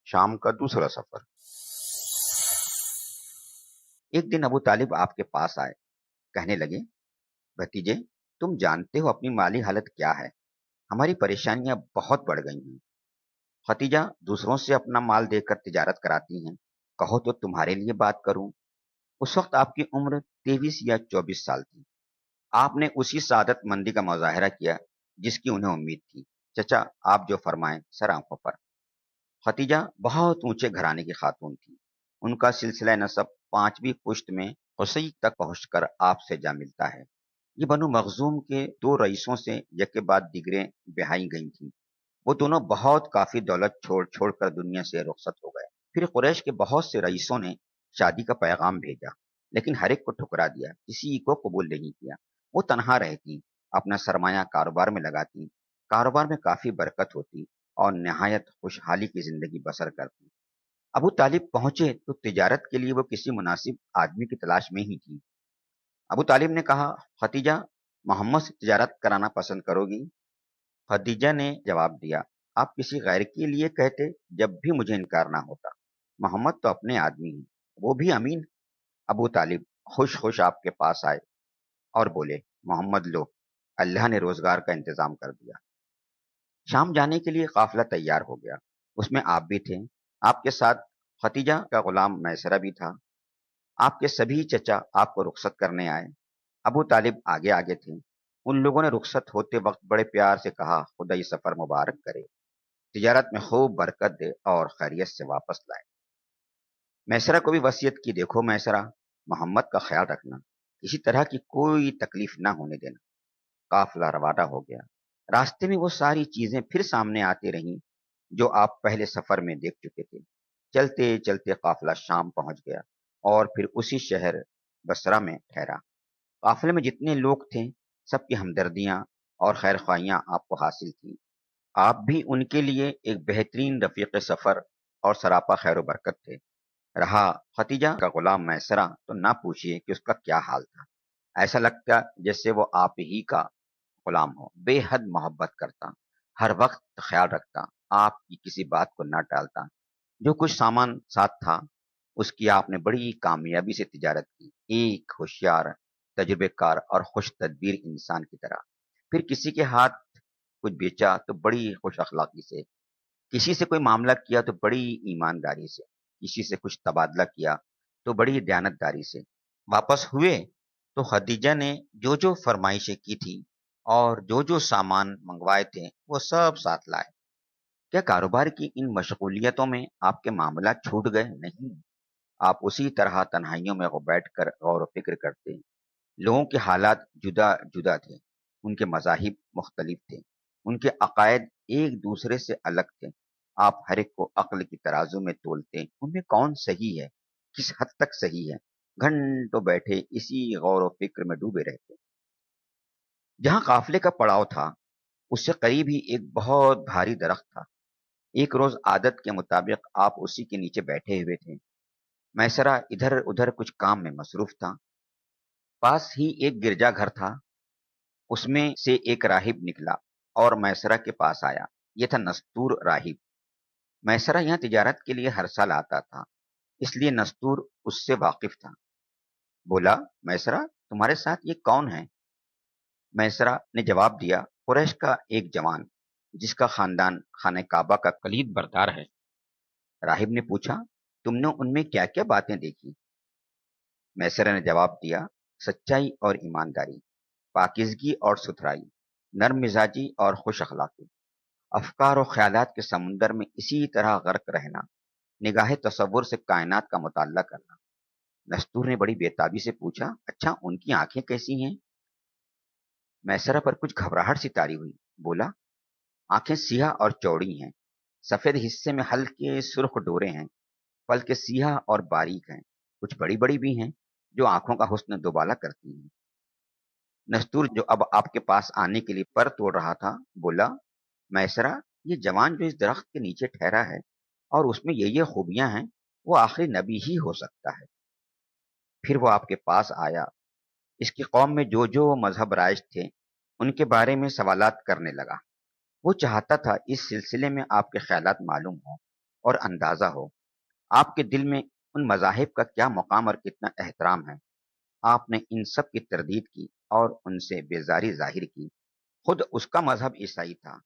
شام کا دوسرا سفر۔ ایک دن ابو طالب آپ کے پاس آئے، کہنے لگے، بھتیجے، تم جانتے ہو اپنی مالی حالت کیا ہے؟ ہماری پریشانیاں بہت بڑھ گئی ہیں۔ ختیجہ دوسروں سے اپنا مال دے کر تجارت کراتی ہیں، کہو تو تمہارے لیے بات کروں۔ اس وقت آپ کی عمر 23 یا 24 سال تھی۔ آپ نے اسی سعادت مندی کا مظاہرہ کیا جس کی انہیں امید تھی۔ چچا، آپ جو فرمائیں، سر آنکھوں پر۔ ختیجہ بہت اونچے گھرانے کی خاتون تھی۔ ان کا سلسلہ نسب 5ویں پشت میں قصی تک پہنچ کر آپ سے جا ملتا ہے۔ یہ بنو مخزوم کے 2 رئیسوں سے یکے بعد دیگرے بہائی گئی تھیں۔ وہ دونوں بہت کافی دولت چھوڑ چھوڑ کر دنیا سے رخصت ہو گئے۔ پھر قریش کے بہت سے رئیسوں نے شادی کا پیغام بھیجا، لیکن ہر ایک کو ٹھکرا دیا، کسی کو قبول نہیں کیا۔ وہ تنہا رہتی، اپنا سرمایہ کاروبار میں لگاتی، کاروبار میں کافی برکت ہوتی اور نہایت خوشحالی کی زندگی بسر کرتی۔ ابو طالب پہنچے تو تجارت کے لیے وہ کسی مناسب آدمی کی تلاش میں ہی تھی۔ ابو طالب نے کہا، ختیجہ، محمد سے تجارت کرانا پسند کرو گی؟ خدیجہ نے جواب دیا، آپ کسی غیر کے لیے کہتے جب بھی مجھے انکار نہ ہوتا۔ محمد تو اپنے آدمی ہیں، وہ بھی امین۔ ابو طالب خوش خوش آپ کے پاس آئے اور بولے، محمد لو، اللہ نے روزگار کا انتظام کر دیا۔ شام جانے کے لیے قافلہ تیار ہو گیا، اس میں آپ بھی تھے۔ آپ کے ساتھ ختیجہ کا غلام میسرہ بھی تھا۔ آپ کے سبھی چچا آپ کو رخصت کرنے آئے۔ ابو طالب آگے آگے تھے۔ ان لوگوں نے رخصت ہوتے وقت بڑے پیار سے کہا، خدا یہ سفر مبارک کرے، تجارت میں خوب برکت دے اور خیریت سے واپس لائے۔ میسرہ کو بھی وصیت کی، دیکھو میسرہ، محمد کا خیال رکھنا، کسی طرح کی کوئی تکلیف نہ ہونے دینا۔ قافلہ روانہ ہو گیا۔ راستے میں وہ ساری چیزیں پھر سامنے آتی رہیں جو آپ پہلے سفر میں دیکھ چکے تھے۔ چلتے چلتے قافلہ شام پہنچ گیا اور پھر اسی شہر بصرہ میں ٹھہرا۔ قافلے میں جتنے لوگ تھے سب کی ہمدردیاں اور خیر خواہیاں آپ کو حاصل تھیں۔ آپ بھی ان کے لیے ایک بہترین رفیق سفر اور سراپا خیر و برکت تھے۔ رہا ختیجہ کا غلام میسرہ، تو نہ پوچھئے کہ اس کا کیا حال تھا۔ ایسا لگتا جیسے وہ آپ ہی کا غلام ہو، بے حد محبت کرتا، ہر وقت خیال رکھتا، آپ کی کسی بات کو نہ ٹالتا۔ جو کچھ سامان ساتھ تھا اس کی آپ نے بڑی کامیابی سے تجارت کی، ایک ہوشیار، تجربے کار اور خوش تدبیر انسان کی طرح۔ پھر کسی کے ہاتھ کچھ بیچا تو بڑی خوش اخلاقی سے، کسی سے کوئی معاملہ کیا تو بڑی ایمانداری سے، کسی سے کچھ تبادلہ کیا تو بڑی دیانتداری سے۔ واپس ہوئے تو خدیجہ نے جو جو فرمائشیں کی تھی اور جو جو سامان منگوائے تھے وہ سب ساتھ لائے۔ کیا کاروبار کی ان مشغولیتوں میں آپ کے معاملات چھوٹ گئے؟ نہیں، آپ اسی طرح تنہائیوں میں بیٹھ کر غور و فکر کرتے۔ لوگوں کے حالات جدا جدا تھے، ان کے مذاہب مختلف تھے، ان کے عقائد ایک دوسرے سے الگ تھے۔ آپ ہر ایک کو عقل کی ترازو میں تولتے، ان میں کون صحیح ہے، کس حد تک صحیح ہے، گھنٹوں بیٹھے اسی غور و فکر میں ڈوبے رہتے۔ جہاں قافلے کا پڑاؤ تھا اس سے قریب ہی ایک بہت بھاری درخت تھا۔ ایک روز عادت کے مطابق آپ اسی کے نیچے بیٹھے ہوئے تھے۔ میسرہ ادھر ادھر کچھ کام میں مصروف تھا۔ پاس ہی ایک گرجا گھر تھا، اس میں سے ایک راہب نکلا اور میسرہ کے پاس آیا۔ یہ تھا نستور راہب۔ میسرہ یہاں تجارت کے لیے ہر سال آتا تھا، اس لیے نستور اس سے واقف تھا۔ بولا، میسرہ، تمہارے ساتھ یہ کون ہے؟ میسرہ نے جواب دیا، قریش کا ایک جوان جس کا خاندان خانہ کعبہ کا کلید بردار ہے۔ راہب نے پوچھا، تم نے ان میں کیا کیا باتیں دیکھی؟ میسرہ نے جواب دیا، سچائی اور ایمانداری، پاکیزگی اور ستھرائی، نرم مزاجی اور خوش اخلاقی، افکار و خیالات کے سمندر میں اسی طرح غرق رہنا، نگاہ تصور سے کائنات کا مطالعہ کرنا۔ نستور نے بڑی بےتابی سے پوچھا، اچھا ان کی آنکھیں کیسی ہیں؟ میسرہ پر کچھ گھبراہٹ سی طاری ہوئی۔ بولا، آنکھیں سیاہ اور چوڑی ہیں، سفید حصے میں ہلکے سرخ ڈورے ہیں، پلکیں سیاہ اور باریک ہیں، کچھ بڑی بڑی بھی ہیں جو آنکھوں کا حسن دوبالا کرتی ہیں۔ نستور جو اب آپ کے پاس آنے کے لیے پر توڑ رہا تھا، بولا، میسرہ، یہ جوان جو اس درخت کے نیچے ٹھہرا ہے اور اس میں یہ خوبیاں ہیں، وہ آخری نبی ہی ہو سکتا ہے۔ پھر وہ آپ کے پاس آیا، اس کی قوم میں جو جو مذہب رائج تھے ان کے بارے میں سوالات کرنے لگا۔ وہ چاہتا تھا اس سلسلے میں آپ کے خیالات معلوم ہوں۔ اور اندازہ ہو آپ کے دل میں ان مذاہب کا کیا مقام اور کتنا احترام ہے۔ آپ نے ان سب کی تردید کی اور ان سے بیزاری ظاہر کی۔ خود اس کا مذہب عیسائی تھا،